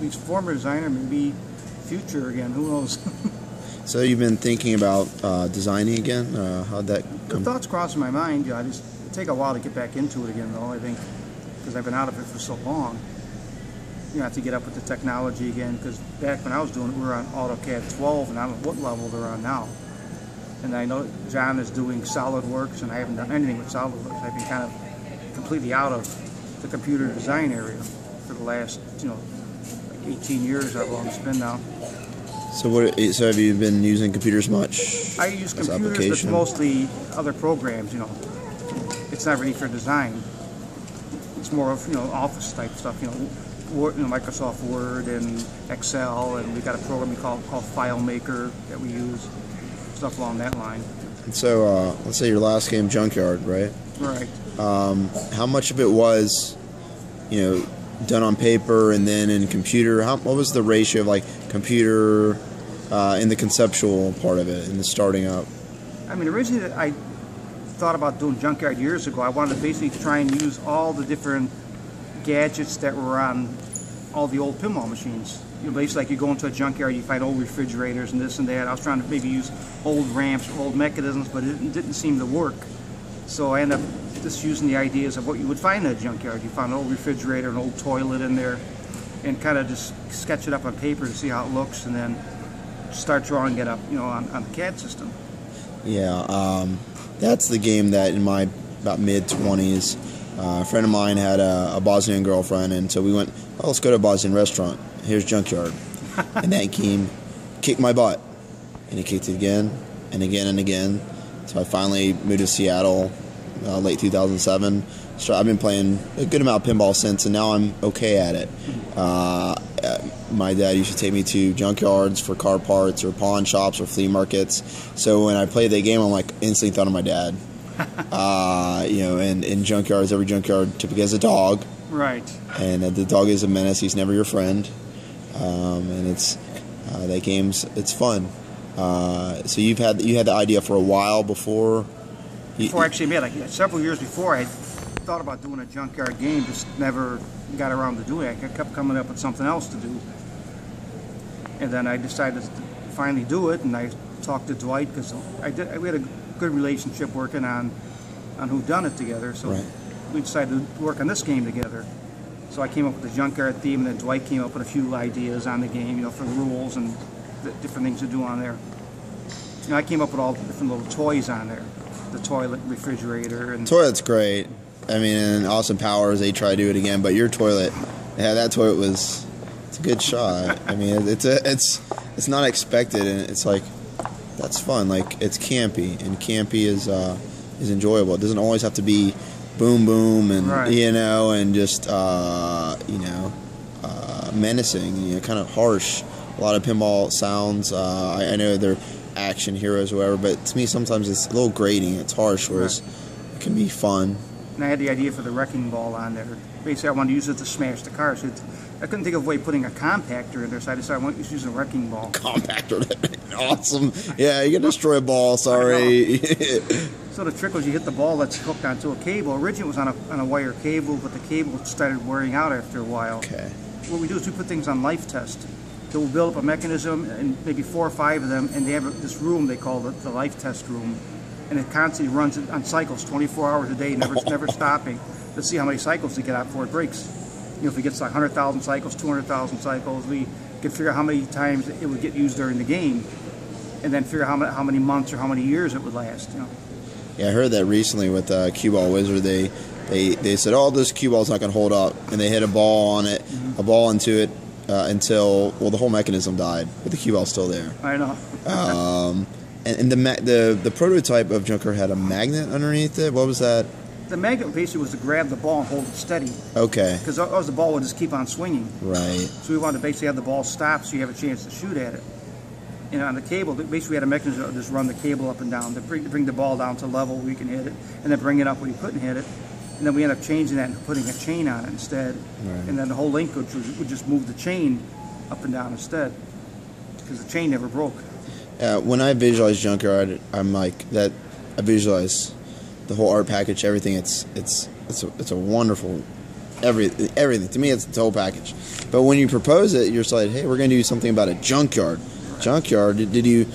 he's former designer, maybe future again. Who knows? So you've been thinking about designing again? How'd that come? The thoughts crossing my mind. Yeah, it'd take a while to get back into it again, though. I think because I've been out of it for so long. You have to get up with the technology again. Because back when I was doing it, we were on AutoCAD 12, and I don't know what level they're on now. And I know John is doing SolidWorks, and I haven't done anything with SolidWorks. I've been kind of completely out of the computer design area for the last, like 18 years, how long it's been now. So so have you been using computers much? I use computers, but mostly other programs. It's not really for design. It's more of office type stuff. Word, Microsoft Word and Excel, and we got a program called FileMaker that we use. Stuff along that line. And so, let's say your last game, Junkyard, right? Right. How much of it was, done on paper and then in computer? What was the ratio of like computer in the conceptual part of it, in the starting up? I mean, originally I thought about doing Junkyard years ago. I wanted to basically try and use all the different gadgets that were on all the old pinball machines. Basically, like you go into a junkyard, you find old refrigerators and this and that. I was trying to maybe use old ramps, old mechanisms, but it didn't seem to work. So I ended up just using the ideas of what you would find in a junkyard. You found an old refrigerator, an old toilet in there, and kind of just sketch it up on paper to see how it looks, and then start drawing it up, on the CAD system. Yeah, that's the game that in my about mid-20s, a friend of mine had a Bosnian girlfriend, and so we went, let's go to a Bosnian restaurant. Here's Junkyard. And that game kicked my butt. And he kicked it again and again and again. So I finally moved to Seattle, late 2007. So I've been playing a good amount of pinball since, and now I'm okay at it. My dad used to take me to junkyards for car parts or pawn shops or flea markets. So when I played that game, I'm like instantly thought of my dad. And in junkyards, every junkyard typically has a dog. Right. And the dog is a menace. He's never your friend. And it's that game's fun. So you had the idea for a while before. Before I actually made it, several years before, I thought about doing a junkyard game, just never got around to doing it. I kept coming up with something else to do, and then I decided to finally do it. And I talked to Dwight because we had a good relationship working on Whodunit together. So right. We decided to work on this game together. So I came up with the junkyard theme, and then Dwight came up with a few ideas on the game, for the rules and the different things to do on there. I came up with all the different little toys on there, the toilet, refrigerator, and toilet's great. I mean, in Austin Powers they try to do it again, but your toilet, that toilet it's a good shot. I mean, it's not expected, and it's like that's fun. Like it's campy, and campy is enjoyable. It doesn't always have to be boom boom and right. And just menacing, kind of harsh. A lot of pinball sounds. I know they're action heroes or whatever, but to me sometimes it's a little grating. It's harsh, whereas right. It can be fun. And I had the idea for the wrecking ball on there. Basically, I wanted to use it to smash the cars. I couldn't think of a way of putting a compactor in there, so I decided I wanted to use a wrecking ball. Compactor, awesome. Yeah, you can destroy a ball. Sorry. So the trick was you hit the ball that's hooked onto a cable. Originally it was on a wire cable, but the cable started wearing out after a while. Okay. What we do is we put things on life test. So we'll build up a mechanism, and maybe 4 or 5 of them, and they have this room they call the life test room, and it constantly runs on cycles, 24 hours a day, never stopping, to see how many cycles to get out before it breaks. If it gets like 100,000 cycles, 200,000 cycles, we can figure out how many times it would get used during the game, and then figure out how many months or how many years it would last. Yeah, I heard that recently with Cue Ball Wizard. They said, this cue ball's not going to hold up, and they hit a ball on it, a ball into it until the whole mechanism died, but the cue ball's still there. I know. And the prototype of Junker had a magnet underneath it. What was that? The magnet basically was to grab the ball and hold it steady. Okay. Because otherwise the ball would just keep on swinging. Right. So we wanted to basically have the ball stop so you have a chance to shoot at it. And on the cable, basically we had a mechanism to just run the cable up and down to bring the ball down to level where you can hit it, and then bring it up where you couldn't hit it. And then we ended up changing that and putting a chain on it instead. Right. And then the whole link would just move the chain up and down instead, because the chain never broke. When I visualize Junkyard, I'm like that. I visualize the whole art package, everything. It's a wonderful everything. To me, it's the whole package. But when you propose it, you're just like, hey, we're going to do something about a junkyard. Right. Junkyard. Did you,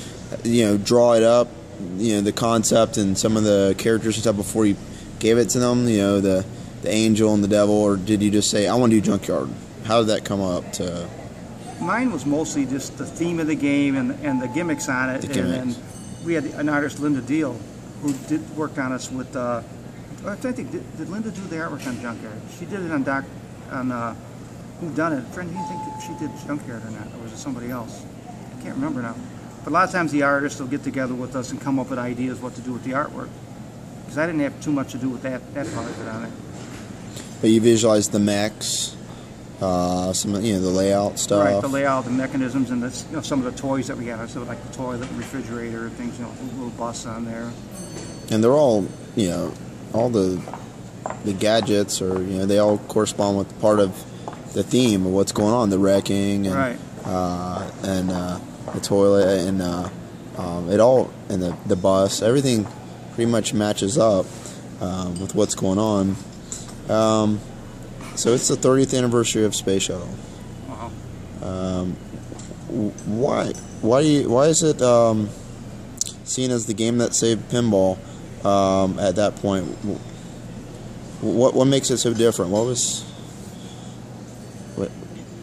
draw it up, the concept and some of the characters and stuff before you gave it to them? The angel and the devil, or did you just say, I want to do junkyard? How did that come up to? Mine was mostly just the theme of the game and the gimmicks on it. The gimmicks. And we had an artist, Linda Deal, who worked on us with. I think did Linda do the artwork on Junkyard? She did it on Who Done It. Friend, do you think that she did Junkyard or not, or was it somebody else? I can't remember now. But a lot of times the artists will get together with us and come up with ideas what to do with the artwork. Because I didn't have too much to do with that part of it on it. But you visualized the mechs, some the layout stuff. Right, the layout, the mechanisms, and some of the toys that we had. So like the toilet, refrigerator, things, little bus on there. And they're all, all the gadgets, or they all correspond with part of the theme of what's going on, the wrecking, and right. And the toilet, and it all, and the bus, everything pretty much matches up with what's going on. So it's the 30th anniversary of Space Shuttle. Wow. Why is it seen as the game that saved pinball at that point? What makes it so different?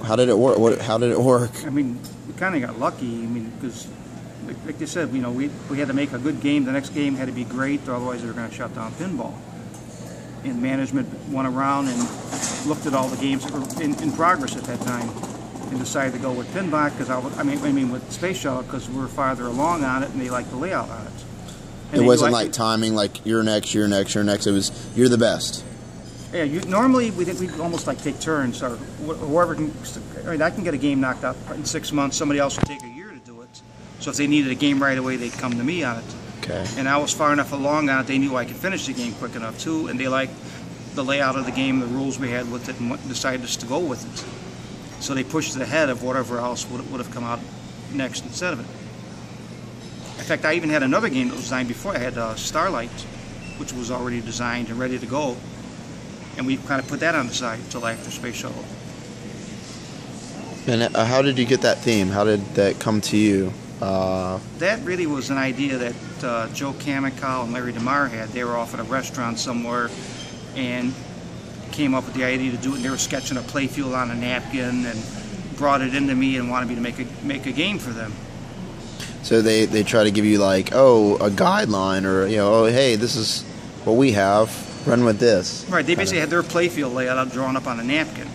How did it work? How did it work? I mean, we kind of got lucky. I mean, because like you said, we had to make a good game. The next game had to be great, or otherwise they were going to shut down pinball. And management went around and looked at all the games that were in progress at that time, and decided to go with Pinball because I mean with Space Shuttle, because we were farther along on it and they liked the layout on it. And it wasn't like timing, like you're next. It was you're the best. Yeah, normally we'd almost like take turns, or whoever can. I mean, I can get a game knocked out in 6 months. Somebody else would take a year to do it. So if they needed a game right away, they'd come to me on it. Okay. And I was far enough along on it, they knew I could finish the game quick enough too, and they liked the layout of the game, the rules we had with it, and decided just to go with it. So they pushed it ahead of whatever else would have come out next instead of it. In fact, I even had another game that was designed before. I had Starlight, which was already designed and ready to go, and we kind of put that on the side until after Space Shuttle. And how did you get that theme? How did that come to you? That really was an idea that Joe Kamikow and Larry DeMar had. They were off at a restaurant somewhere and came up with the idea to do it. And they were sketching a playfield on a napkin and brought it into me and wanted me to make a game for them. So they try to give you like, a guideline, or hey, this is what we have. Run with this. Right. They basically had their playfield layout drawn up on a napkin.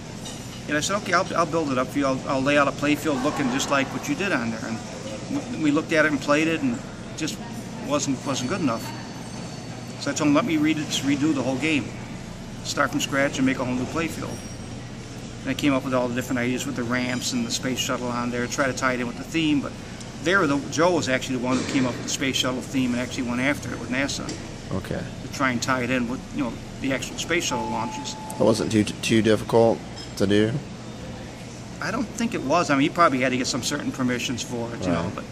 And I said, okay, I'll build it up for you. I'll lay out a playfield looking just like what you did on there. And we looked at it and played it, and it just wasn't good enough. So I told him, let me redo the whole game, start from scratch and make a whole new playfield. And I came up with all the different ideas with the ramps and the Space Shuttle on there, try to tie it in with the theme. But Joe was actually the one who came up with the Space Shuttle theme and actually went after it with NASA. Okay. To try and tie it in with the actual Space Shuttle launches. It wasn't too difficult to do. I don't think it was. I mean, he probably had to get some certain permissions for it, Right. but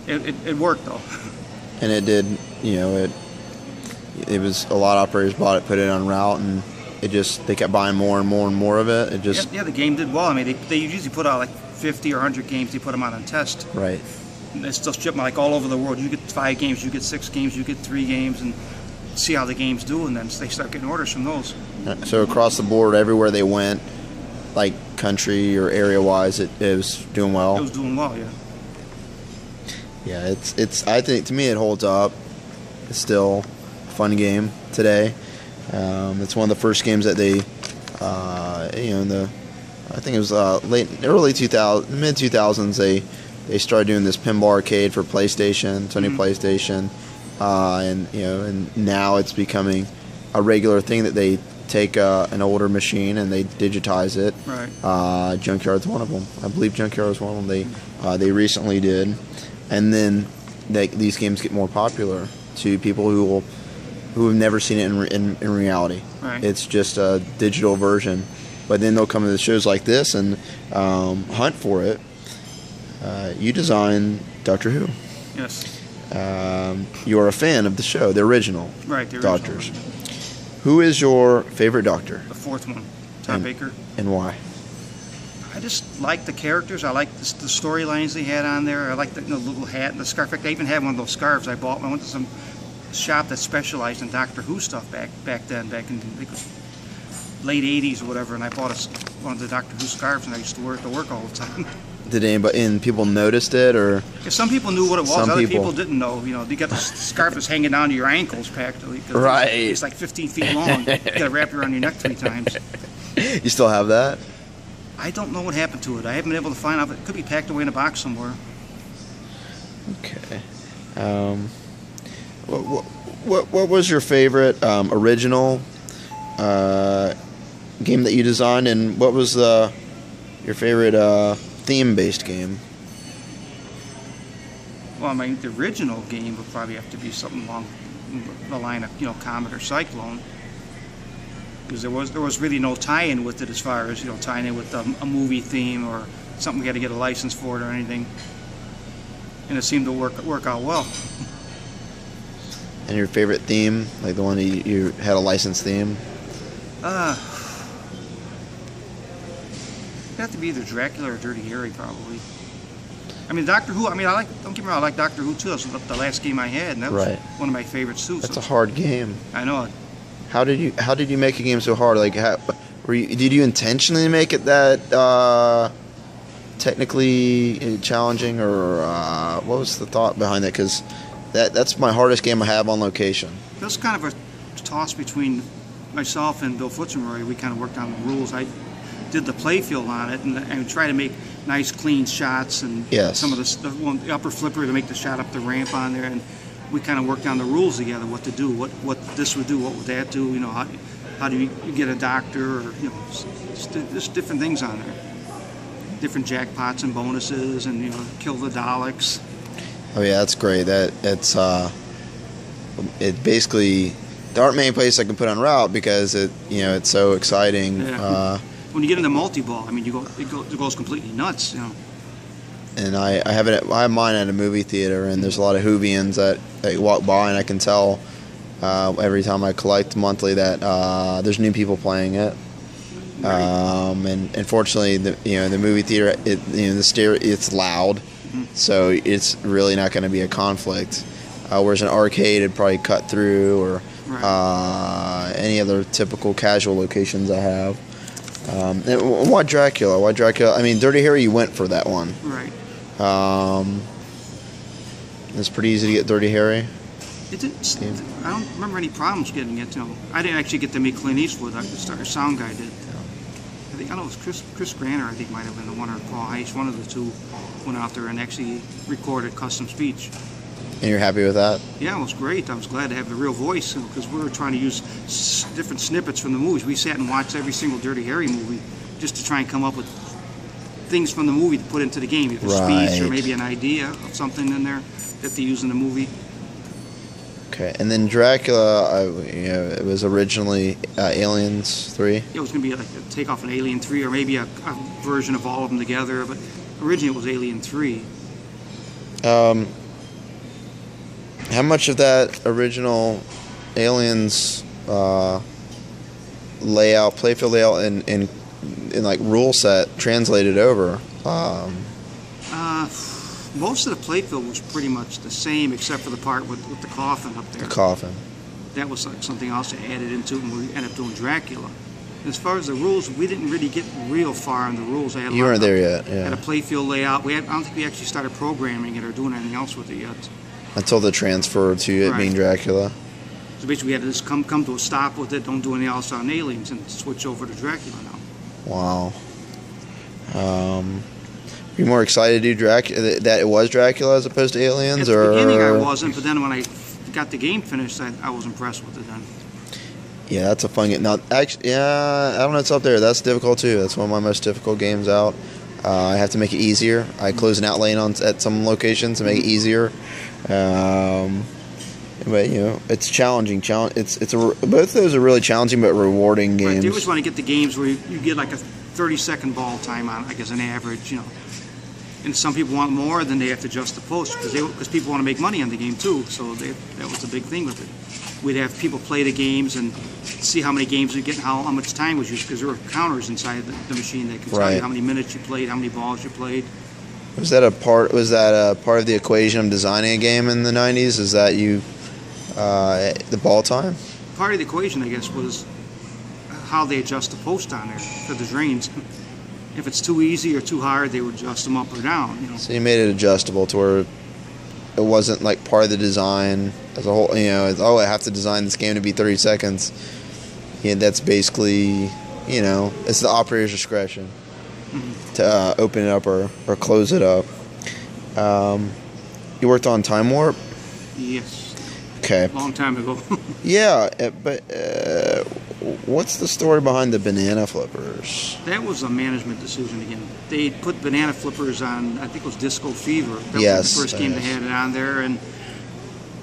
it worked though. And it did, it was a lot of operators bought it, put it on route, and they kept buying more and more and more of it. It just yeah, the game did well. I mean, they usually put out like 50 or 100 games. They put them out on test. Right. And they still ship them like all over the world. You get 5 games, you get 6 games, you get 3 games, and see how the games do, and then they start getting orders from those. So across the board, everywhere they went, like country or area-wise, it was doing well. It was doing well, yeah. Yeah, it's. I think to me it holds up. It's still a fun game today. It's one of the first games that they, I think it was early 2000, mid 2000s. They started doing this pinball arcade for PlayStation, Sony PlayStation, and now it's becoming a regular thing that they take an older machine and they digitize it. Right. Junkyard's one of them. I believe Junkyard is one of them. They recently did, and then these games get more popular to people who have never seen it in reality. Right. It's just a digital version, but then they'll come to the shows like this and hunt for it. You designed Doctor Who. Yes. You're a fan of the show, the original. Right. The original. Doctors. Who is your favorite Doctor? The 4th one. Tom Baker. And why? I just like the characters. I like the storylines they had on there. I like the little hat and the scarf. In fact, I even had one of those scarves I bought when I went to some shop that specialized in Doctor Who stuff back then, back in the late 80s or whatever, and I bought one of the Doctor Who scarves, and I used to wear it to work all the time. Did anybody and people noticed it, or? Yeah, some people knew what it was. Other people didn't know. You know, you got the scarf that's hanging down to your ankles practically. Right. It's like 15 feet long. You got to wrap it around your neck 3 times. You still have that? I don't know what happened to it. I haven't been able to find out. It could be packed away in a box somewhere. Okay. What was your favorite original game that you designed, and what was your favorite theme-based game? Well, I mean, the original game would probably have to be something along the line of, Comet or Cyclone, because there was really no tie-in with it as far as tying in with a movie theme or something we had to get a license for it or anything, and it seemed to work out well. And your favorite theme, like the one you had a licensed theme? It'd have to be either Dracula or Dirty Harry, probably. I mean, Doctor Who. I mean, don't get me wrong, I like Doctor Who too. That was the last game I had, and that was one of my favorites too. That's a hard game. I know. How did you make a game so hard? Like, did you intentionally make it that technically challenging, or what was the thought behind that? Because that's my hardest game I have on location. It was kind of a toss between myself and Bill Futzenroy. We kind of worked on the rules. I did the playfield on it and tried to make nice, clean shots, and some of the upper flipper to make the shot up the ramp on there. And we kind of worked on the rules together, what to do, what this would do, what would that do. How do you get a doctor, or just different things on there, different jackpots and bonuses, and kill the Daleks. Oh yeah, that's great. It's basically the art main place I can put on route because it's so exciting. Yeah. When you get into multi-ball, I mean, it goes completely nuts. And I have mine at a movie theater, and there's a lot of Whovians that walk by, and I can tell every time I collect monthly that there's new people playing it. And unfortunately, the movie theater, it's loud. So it's really not going to be a conflict. Whereas an arcade, it'd probably cut through, or any other typical casual locations I have. And why Dracula? Why Dracula? I mean, Dirty Harry, you went for that one. Right. It's pretty easy to get Dirty Harry. I don't remember any problems getting it. I didn't actually get to meet Clint Eastwood. Our sound guy did. I know it was Chris Granner, I think, might have been the one, or Paul Heiss, one of the two, went out there and actually recorded custom speech. And you're happy with that? Yeah, it was great. I was glad to have the real voice, because we were trying to use different snippets from the movies. We sat and watched every single Dirty Harry movie just to try and come up with things from the movie to put into the game, either speech or maybe an idea of something in there that they use in the movie. Okay, and then Dracula, it was originally Aliens 3? It was going to be like a takeoff an Alien 3, or maybe a version of all of them together, but originally it was Alien 3. How much of that original Aliens layout, playfield layout, and like rule set translated over? Most of the playfield was pretty much the same, except for the part with the coffin up there. The coffin. That was like something else that added into it when we ended up doing Dracula. As far as the rules, we didn't really get real far in the rules. You weren't there yet, yeah. Had a playfield layout. I don't think we actually started programming it or doing anything else with it yet. Until the transfer to it being Dracula. So basically we had to just come to a stop with it, don't do anything else on Aliens, and switch over to Dracula now. Wow. Are you more excited to do Dracula, that it was Dracula as opposed to Aliens? At the beginning I wasn't, but then when I got the game finished, I was impressed with it then. Yeah, that's a fun game. Now, actually, I don't know, it's up there. That's difficult too. That's one of my most difficult games out. I have to make it easier. I close an outlane at some locations to make it easier. But it's challenging. Both of those are really challenging but rewarding games. Right, they always want to get the games where you get like a 30-second ball time on, like as an average, And some people want more, then they have to adjust the post because people want to make money on the game too. So that was the big thing with it. We'd have people play the games and see how many games we get and how much time was used, because there were counters inside the machine that could tell you how many minutes you played, how many balls you played. Was that a part of the equation of designing a game in the 90s? Is that the ball time? Part of the equation, I guess, was how they adjust the post on there for the drains. If it's too easy or too hard, they would adjust them up or down. You know. So you made it adjustable to where it wasn't like part of the design as a whole. You know, I have to design this game to be 30 seconds. Yeah, that's basically, it's the operator's discretion to open it up or close it up. You worked on Time Warp? Yes. Okay. Long time ago. Yeah, but what's the story behind the banana flippers? That was a management decision again. They put banana flippers on, I think it was Disco Fever. That was the first game they had it on there, and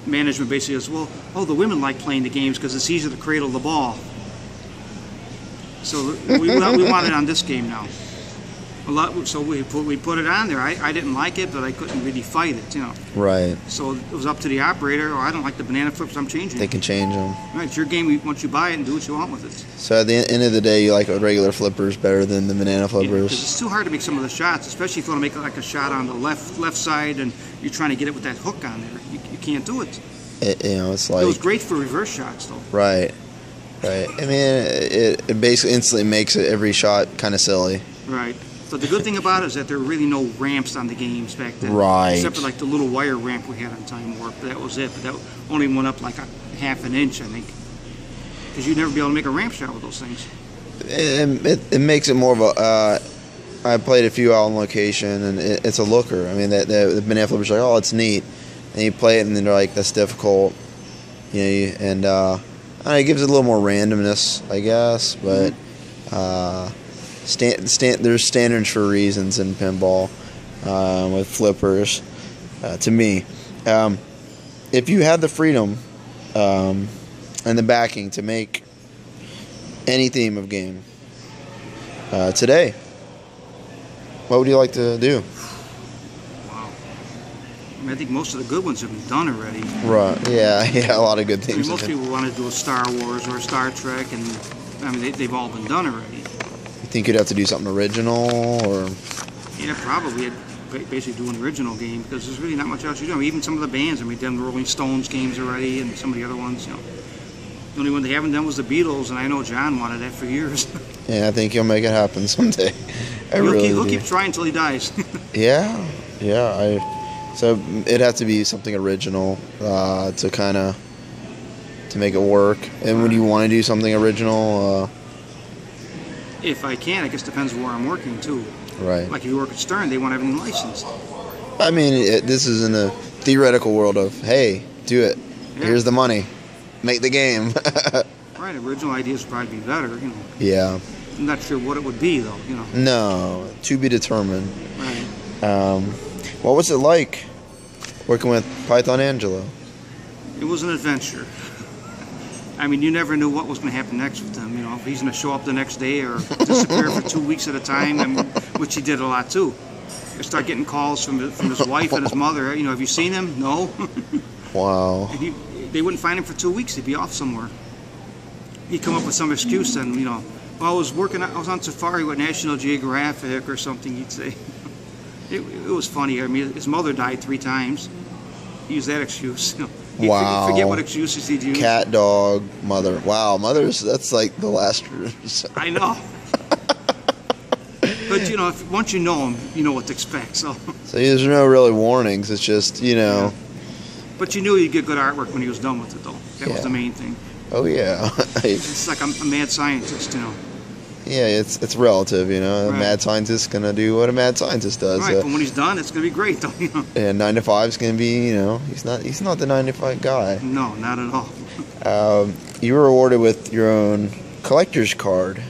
management basically says, the women like playing the games because it's easier to cradle the ball. So we want it on this game now. So we put it on there. I didn't like it, but I couldn't really fight it, Right. So it was up to the operator. I don't like the banana flips. I'm changing. They can change them. Right, it's your game. Once you buy it and do what you want with it. So at the end of the day, you like regular flippers better than the banana flippers. Because it's too hard to make some of the shots, especially if you want to make like a shot on the left side and you're trying to get it with that hook on there. You can't do it. It's like. It was great for reverse shots, though. Right. I mean, it basically instantly makes every shot kind of silly. Right. But the good thing about it is that there were really no ramps on the games back then. Right. Except for like the little wire ramp we had on Time Warp. That was it. But that only went up like a half an inch, I think. Because you'd never be able to make a ramp shot with those things. It makes it more of a... I played a few out on location, and it's a looker. I mean, the banana flippers are like, it's neat. And you play it, and then they're like, that's difficult. And it gives it a little more randomness, I guess. But... there's standards for reasons in pinball with flippers. To me, if you had the freedom and the backing to make any theme of game today, what would you like to do? Wow. I think most of the good ones have been done already. Right. Yeah. A lot of good things. Most people want to do a Star Wars or a Star Trek, and they've all been done already. You think you'd have to do something original, or? Yeah, probably. I'd basically do an original game because there's really not much else you do. Even some of the bands, they've done the Rolling Stones games already, and some of the other ones. The only one they haven't done was the Beatles, and I know John wanted that for years. Yeah, I think he'll make it happen someday. He'll keep trying until he dies. Yeah. So it'd have to be something original to make it work. And would you want to do something original? If I can, I guess depends where I'm working too. Right. Like if you work at Stern, they want everything licensed. I mean, this is in the theoretical world of, hey, do it. Yeah. Here's the money. Make the game. Right. Original ideas would probably be better. Yeah. I'm not sure what it would be though. No, to be determined. Right. What was it like working with Python Angelo? It was an adventure. I mean, you never knew what was going to happen next with him. If he's going to show up the next day or disappear for 2 weeks at a time, which he did a lot too. You start getting calls from his wife and his mother. Have you seen him? No. Wow. And they wouldn't find him for 2 weeks. He'd be off somewhere. He'd come up with some excuse, and I was on safari with National Geographic or something. He'd say. It was funny. I mean, his mother died 3 times. He used that excuse. Wow. Forget what excuses he'd use. Cat, dog, mother. Wow, mothers, that's like the last. I know. But, once you know him, you know what to expect. So there's no really warnings. It's just, Yeah. But you knew you'd get good artwork when he was done with it, though. That was the main thing. Oh, yeah. It's like a mad scientist, Yeah, it's relative, Right. A mad scientist's going to do what a mad scientist does. Right, but when he's done, it's going to be great, though, And 9 to 5's going to be, he's not the 9 to 5 guy. No, not at all. You were awarded with your own collector's card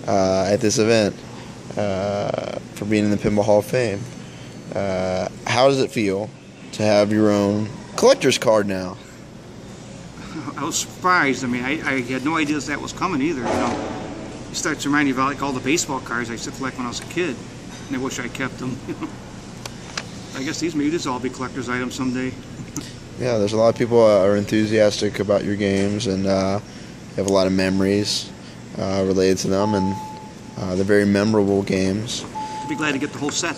at this event for being in the Pinball Hall of Fame. How does it feel to have your own collector's card now? I was surprised. I mean, I had no idea that was coming either, It starts to remind you about like all the baseball cards I used to collect when I was a kid, and I wish I kept them. I guess maybe this will all be collector's items someday. Yeah, there's a lot of people are enthusiastic about your games and have a lot of memories related to them, and they're very memorable games. I'd be glad to get the whole set.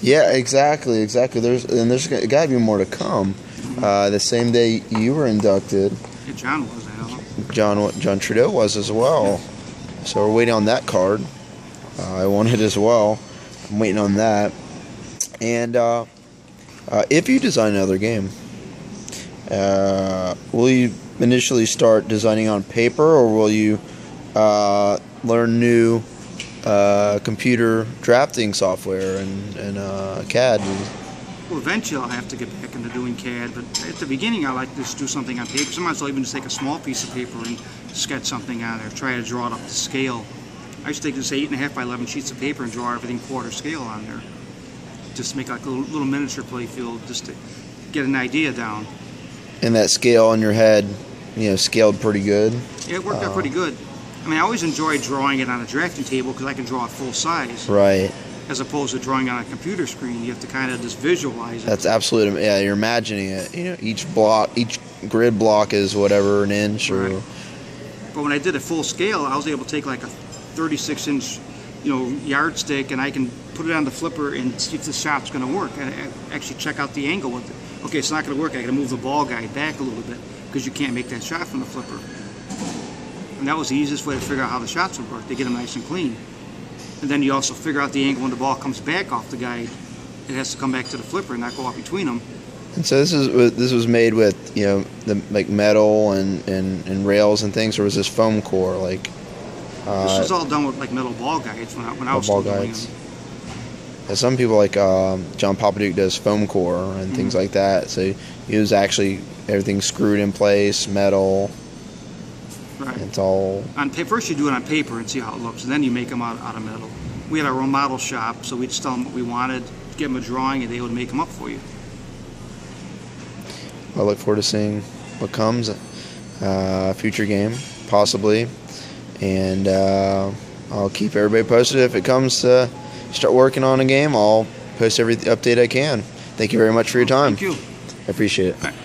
Yeah, exactly. There's got to be more to come. The same day you were inducted, Yeah, John was, I know. John Trudeau was as well. So we're waiting on that card. I won it as well. I'm waiting on that. And if you design another game, will you initially start designing on paper, or will you learn new computer drafting software and CAD? Well, eventually I'll have to get back into doing CAD, but at the beginning I like to just do something on paper. Sometimes I'll even just take a small piece of paper and sketch something on there, try to draw it up to scale. I used to take this 8.5 by 11 sheets of paper and draw everything quarter scale on there. Just make like a little miniature play field, just to get an idea down. And that scale in your head, scaled pretty good? Yeah, it worked out pretty good. I mean, I always enjoy drawing it on a drafting table because I can draw it full size. Right. As opposed to drawing on a computer screen, you have to kind of just visualize it. That's absolutely, yeah, you're imagining it. Each grid block is whatever, an inch or... Right. But when I did it full scale, I was able to take like a 36-inch, yardstick, and I can put it on the flipper and see if the shot's going to work. And actually check out the angle with it. Okay, it's not going to work. I got to move the ball guide back a little bit because you can't make that shot from the flipper. And that was the easiest way to figure out how the shots would work. They get them nice and clean. And then you also figure out the angle when the ball comes back off the guide. It has to come back to the flipper and not go off between them. And so this was made with the like metal and rails and things, or was this foam core like? This was all done with like metal ball guides when I was still doing them. Yeah, some people like John Papaduke does foam core and things like that. So he was actually everything screwed in place, metal. Right. It's all on paper. First you do it on paper and see how it looks, and then you make them out of metal. We had our own model shop, so we'd just tell them what we wanted, give them a drawing, and they would make them up for you. I look forward to seeing what comes, future game, possibly, and I'll keep everybody posted. If it comes to start working on a game, I'll post every update I can. Thank you very much for your time. Thank you. I appreciate it. All right.